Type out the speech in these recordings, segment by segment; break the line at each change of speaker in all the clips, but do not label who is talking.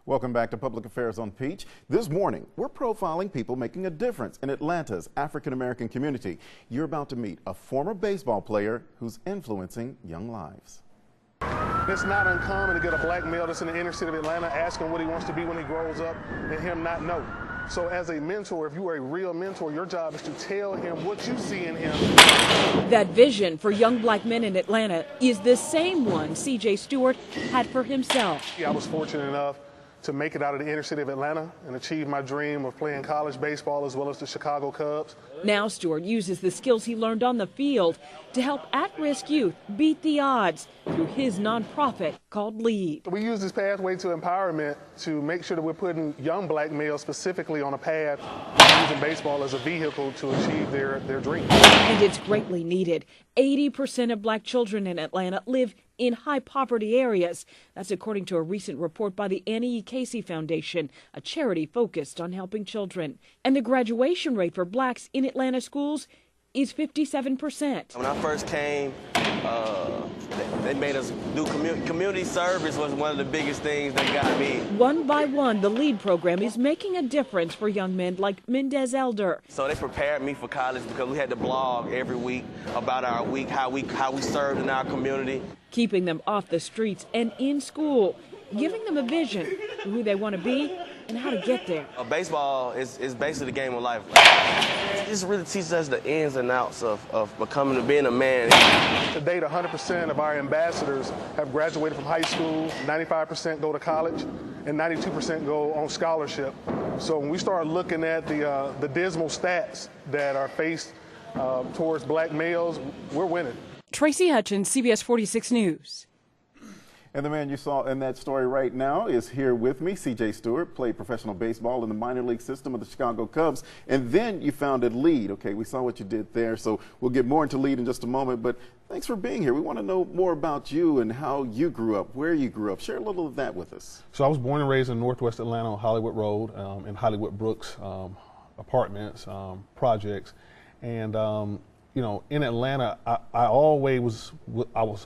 Welcome back to Public Affairs on Peach. This morning, we're profiling people making a difference in Atlanta's African-American community. You're about to meet a former baseball player who's influencing young lives.
It's not uncommon to get a black male that's in the inner city of Atlanta asking what he wants to be when he grows up and him not know. So as a mentor, if you are a real mentor, your job is to tell him what you see in him.
That vision for young black men in Atlanta is the same one C.J. Stewart had for himself.
I was fortunate enough to make it out of the inner city of Atlanta and achieve my dream of playing college baseball as well as the Chicago Cubs.
Now Stewart uses the skills he learned on the field to help at-risk youth beat the odds through his nonprofit called LEAD.
We use this pathway to empowerment to make sure that we're putting young black males specifically on a path using baseball as a vehicle to achieve their dream.
And it's greatly needed. 80% of black children in Atlanta live in high poverty areas. That's according to a recent report by the Annie E. Casey Foundation, a charity focused on helping children. And the graduation rate for blacks in Atlanta schools is 57%.
When I first came, they made us do community service was one of the biggest things that got me.
One by one, the LEAD program is making a difference for young men like Mendez Elder.
So they prepared me for college because we had to blog every week about our week, how we served in our community. Keeping them off the streets and in school, giving them a vision of who they want to be and how to get there. Baseball is basically the game of life. This really teaches us the ins and outs of being a man.
To date, 100% of our ambassadors have graduated from high school, 95% go to college, and 92% go on scholarship. So when we start looking at the dismal stats that are faced towards black males, we're winning.
Tracy Hutchins, CBS 46 News.
And the man you saw in that story right now is here with me. C.J. Stewart played professional baseball in the minor league system of the Chicago Cubs. And then you founded LEAD. Okay, we saw what you did there. So we'll get more into LEAD in just a moment. But thanks for being here. We want to know more about you and how you grew up, where you grew up. Share a little of that with us.
So I was born and raised in Northwest Atlanta on Hollywood Road in Hollywood Brooks apartments, projects. And you know, in Atlanta, I was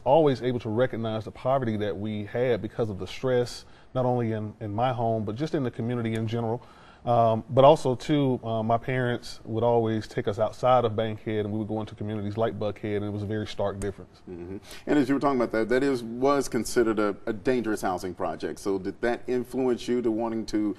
always able to recognize the poverty that we had because of the stress, not only in my home, but just in the community in general. But also, too, my parents would always take us outside of Bankhead, and we would go into communities like Buckhead, and it was a very stark difference.
Mm-hmm. And as you were talking about that was considered a dangerous housing project. So did that influence you to wanting to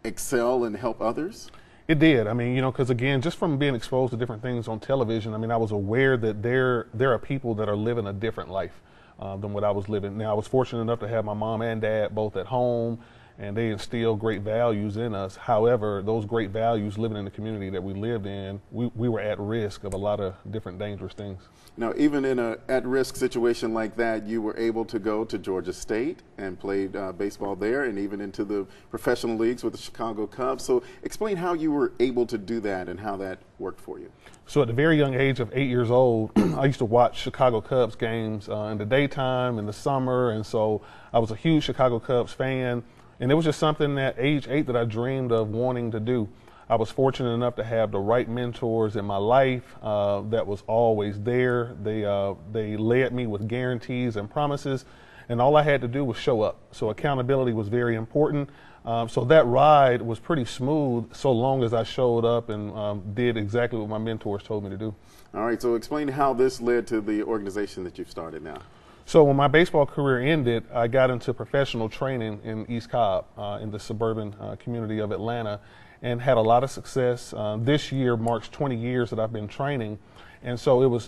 excel and help others?
It did. I mean, you know, because again, just from being exposed to different things on television, I mean, I was aware that there are people that are living a different life than what I was living. Now, I was fortunate enough to have my mom and dad both at home, and they instilled great values in us. However, those great values living in the community that we lived in, we were at risk of a lot of different dangerous things.
Now, even in an at-risk situation like that, you were able to go to Georgia State and played baseball there and even into the professional leagues with the Chicago Cubs. So explain how you were able to do that and how that worked for you.
So at the very young age of 8 years old, I used to watch Chicago Cubs games in the daytime, in the summer, and so I was a huge Chicago Cubs fan. And it was just something at age 8 that I dreamed of wanting to do. I was fortunate enough to have the right mentors in my life that was always there. They led me with guarantees and promises, and all I had to do was show up. So accountability was very important. So that ride was pretty smooth so long as I showed up and did exactly what my mentors told me to do.
All right, so explain how this led to the organization that you've started now.
So when my baseball career ended, I got into professional training in East Cobb, in the suburban community of Atlanta, and had a lot of success. This year marks 20 years that I've been training, and so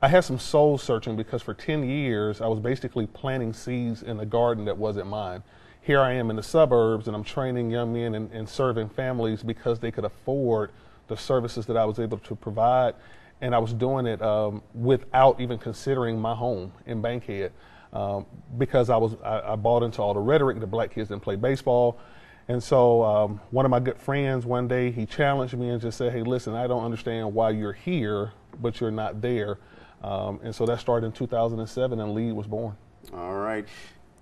I had some soul searching because for 10 years I was basically planting seeds in a garden that wasn't mine. Here I am in the suburbs, and I'm training young men and serving families because they could afford the services that I was able to provide. And I was doing it without even considering my home in Bankhead because I bought into all the rhetoric that black kids didn't play baseball. And so one of my good friends one day, he challenged me and just said, hey, listen, I don't understand why you're here, but you're not there. And so that started in 2007, and LEAD was born.
All right.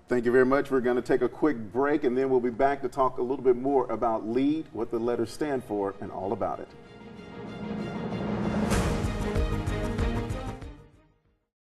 Thank you very much. We're going to take a quick break, and then we'll be back to talk a little bit more about LEAD, what the letters stand for, and all about it.